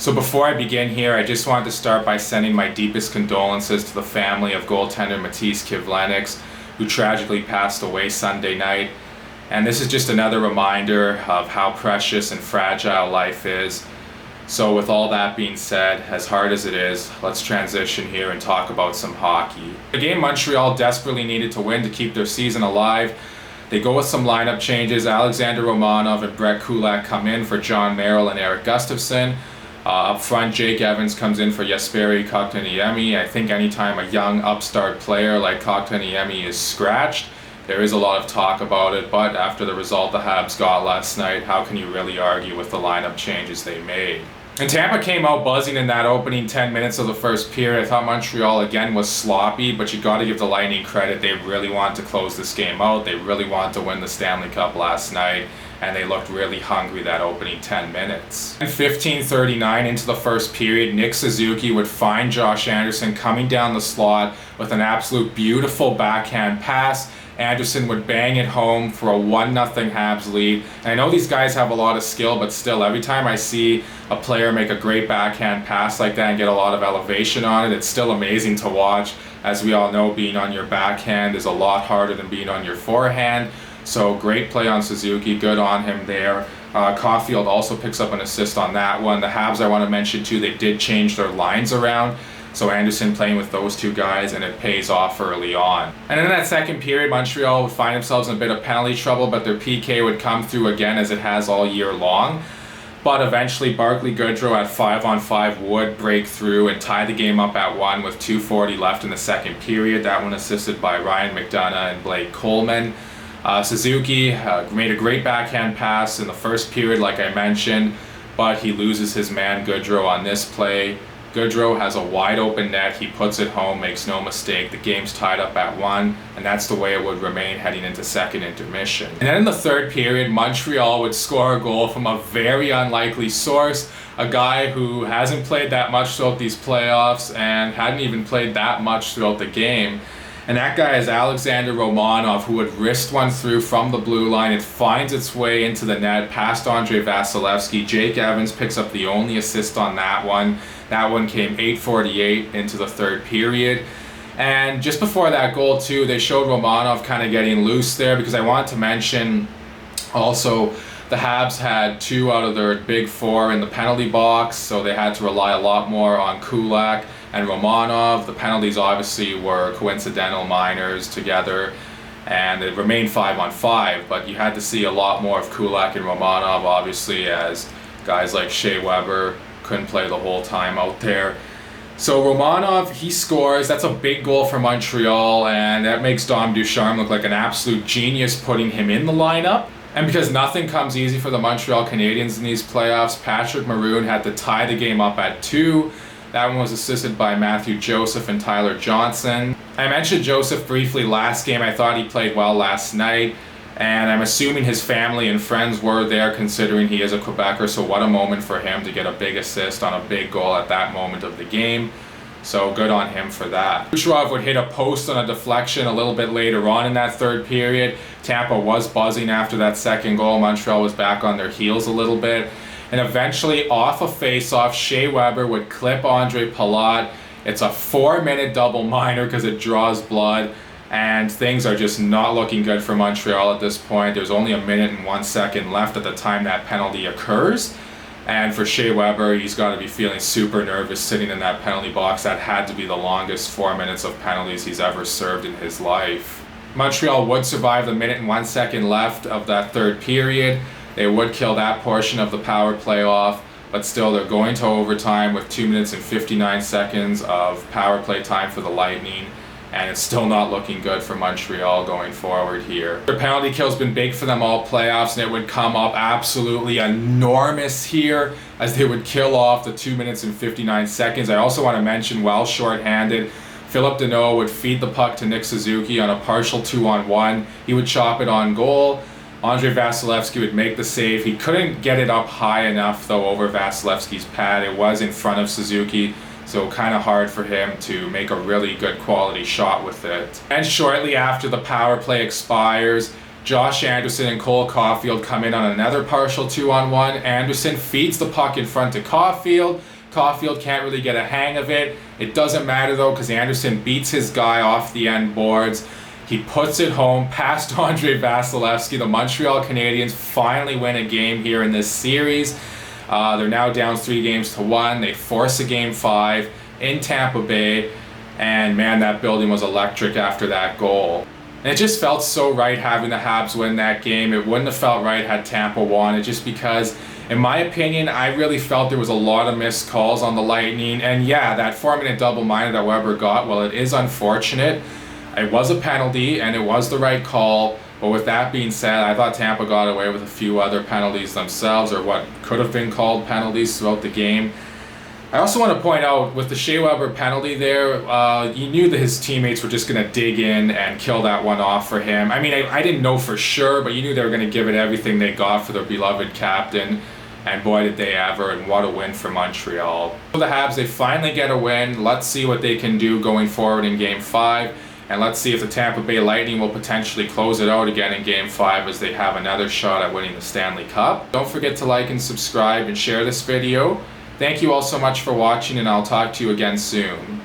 So before I begin here, I just wanted to start by sending my deepest condolences to the family of goaltender Matisse Kivlenieks, who tragically passed away Sunday night. And this is just another reminder of how precious and fragile life is. So with all that being said, as hard as it is, let's transition here and talk about some hockey. The game Montreal desperately needed to win to keep their season alive. They go with some lineup changes. Alexander Romanov and Brett Kulak come in for John Merrill and Eric Gustafsson. Up front, Jake Evans comes in for Jesperi Kotkaniemi. I think anytime a young upstart player like Kotkaniemi is scratched, there is a lot of talk about it, but after the result the Habs got last night, how can you really argue with the lineup changes they made? And Tampa came out buzzing in that opening 10 minutes of the first period. I thought Montreal again was sloppy, but you got to give the Lightning credit. They really wanted to close this game out. They really wanted to win the Stanley Cup last night, and they looked really hungry that opening 10 minutes. And 15:39 into the first period, Nick Suzuki would find Josh Anderson coming down the slot with an absolute beautiful backhand pass. Anderson would bang it home for a 1-0 Habs lead. And I know these guys have a lot of skill, but still, every time I see a player make a great backhand pass like that and get a lot of elevation on it, it's still amazing to watch. As we all know, being on your backhand is a lot harder than being on your forehand. So great play on Suzuki, good on him there. Caulfield also picks up an assist on that one. The Habs, I want to mention too, they did change their lines around. So Anderson playing with those two guys, and it pays off early on. And in that second period, Montreal would find themselves in a bit of penalty trouble, but their PK would come through again as it has all year long. But eventually Barclay Goodrow at 5-on-5 would break through and tie the game up at 1 with 2:40 left in the second period. That one assisted by Ryan McDonough and Blake Coleman. Suzuki made a great backhand pass in the first period, like I mentioned, but he loses his man Goodrow on this play. Goodrow has a wide open net, he puts it home, makes no mistake, the game's tied up at 1, and that's the way it would remain heading into second intermission. And then in the third period, Montreal would score a goal from a very unlikely source, a guy who hasn't played that much throughout these playoffs and hadn't even played that much throughout the game. And that guy is Alexander Romanov, who would wrist one through from the blue line. It finds its way into the net, past Andrei Vasilevskiy. Jake Evans picks up the only assist on that one. That one came 8:48 into the third period. And just before that goal too, they showed Romanov kind of getting loose there, because I want to mention also the Habs had 2 out of their big 4 in the penalty box, so they had to rely a lot more on Kulak and Romanov. The penalties obviously were coincidental minors together, and it remained 5-on-5, but you had to see a lot more of Kulak and Romanov, obviously, as guys like Shea Weber couldn't play the whole time out there. So Romanov, he scores. That's a big goal for Montreal, and that makes Dom Ducharme look like an absolute genius, putting him in the lineup. And because nothing comes easy for the Montreal Canadiens in these playoffs, Patrick Maroon had to tie the game up at 2. That one was assisted by Matthew Joseph and Tyler Johnson. I mentioned Joseph briefly last game. I thought he played well last night, and I'm assuming his family and friends were there, considering he is a Quebecer, so what a moment for him to get a big assist on a big goal at that moment of the game. So good on him for that. Kucherov would hit a post on a deflection a little bit later on in that third period. Tampa was buzzing after that second goal. Montreal was back on their heels a little bit. And eventually, off a face-off, Shea Weber would clip Andre Palat. It's a 4-minute double minor because it draws blood, and things are just not looking good for Montreal at this point. There's only 1 minute and 1 second left at the time that penalty occurs. And for Shea Weber, he's got to be feeling super nervous sitting in that penalty box. That had to be the longest 4 minutes of penalties he's ever served in his life. Montreal would survive the 1 minute and 1 second left of that third period. They would kill that portion of the power play off, but still they're going to overtime with 2 minutes and 59 seconds of power play time for the Lightning, and it's still not looking good for Montreal going forward here. Their penalty kill's been big for them all playoffs, and it would come up absolutely enormous here as they would kill off the 2 minutes and 59 seconds. I also want to mention, while shorthanded, Philip Deneau would feed the puck to Nick Suzuki on a partial 2-on-1. He would chop it on goal. Andrei Vasilevskiy would make the save. He couldn't get it up high enough, though, over Vasilevsky's pad. It was in front of Suzuki, so kind of hard for him to make a really good quality shot with it. And shortly after the power play expires, Josh Anderson and Cole Caulfield come in on another partial 2-on-1. Anderson feeds the puck in front to Caulfield. Caulfield can't really get a hang of it. It doesn't matter though, because Anderson beats his guy off the end boards. He puts it home past Andrei Vasilevsky. The Montreal Canadiens finally win a game here in this series. They're now down 3-1. They force a Game 5 in Tampa Bay. And man, that building was electric after that goal. And it just felt so right having the Habs win that game. It wouldn't have felt right had Tampa won it, just because, in my opinion, I really felt there was a lot of missed calls on the Lightning. And yeah, that 4-minute double-minor that Weber got, well, it is unfortunate. It was a penalty, and it was the right call. But with that being said, I thought Tampa got away with a few other penalties themselves, or what could have been called penalties throughout the game. I also want to point out, with the Shea Weber penalty there, you knew that his teammates were just going to dig in and kill that one off for him. I mean, I didn't know for sure, but you knew they were going to give it everything they got for their beloved captain. And boy, did they ever, and what a win for Montreal. So the Habs, they finally get a win. Let's see what they can do going forward in Game 5. And let's see if the Tampa Bay Lightning will potentially close it out again in Game 5 as they have another shot at winning the Stanley Cup. Don't forget to like and subscribe and share this video. Thank you all so much for watching, and I'll talk to you again soon.